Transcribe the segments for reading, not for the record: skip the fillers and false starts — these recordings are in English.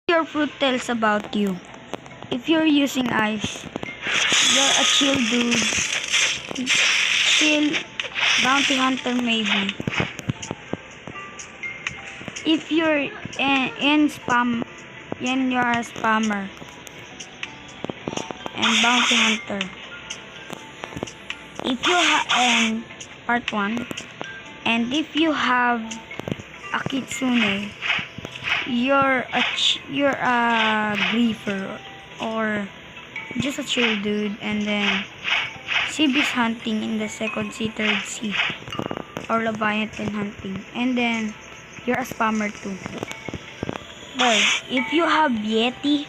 Your fruit tells about you. If you're using ice, you're a chill dude. Chill bounty hunter maybe. If you're in spam, then you're a spammer and bounty hunter. If you have part 1, and if you have a kitsune, you're a griefer or just a chill dude, and then sea beast hunting in the second sea, third sea, or leviathan hunting, and then you're a spammer too. Well, if you have yeti,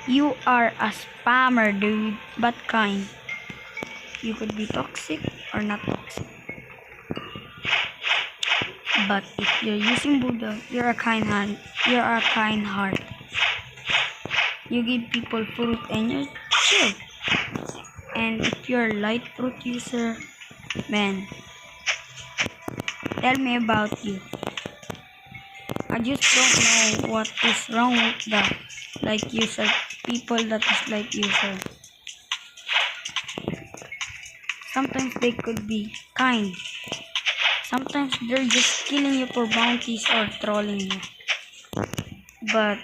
you are a spammer dude, but kind. You could be toxic or not toxic. But if you're using Buddha, you're a kind heart. You give people fruit and you're chill. And if you're light fruit user, man, tell me about you. I just don't know what is wrong with the light user, people that is light user. Sometimes they could be kind. Sometimes they're just killing you for bounties or trolling you. But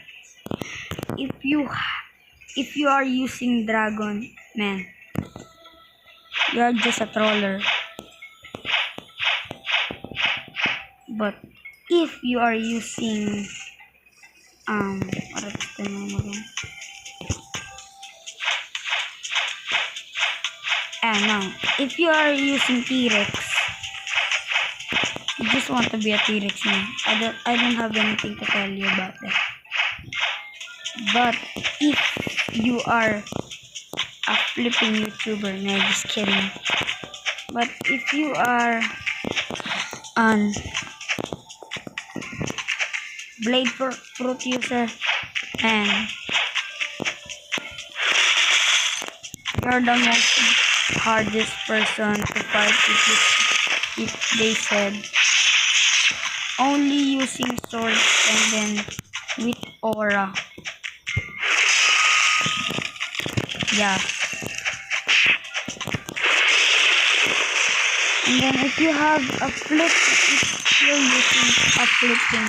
if you are using dragon, man, you're just a troller. But if you are using what is the name again? No. If you are using T-Rex, you just want to be a T-Rex, man. I don't have anything to tell you about that. But if you are a flipping YouTuber, no, just kidding. But if you are an blade fruit user, and you're the most hardest person to fight if they said only using swords and then with aura. Yeah. And then if you have a flip, if you're using a flipping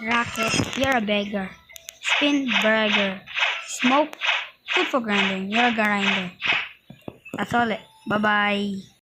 racket, you're a beggar. Spin burger. Smoke, good for grinding. You're a grinder. That's all it. Bye bye.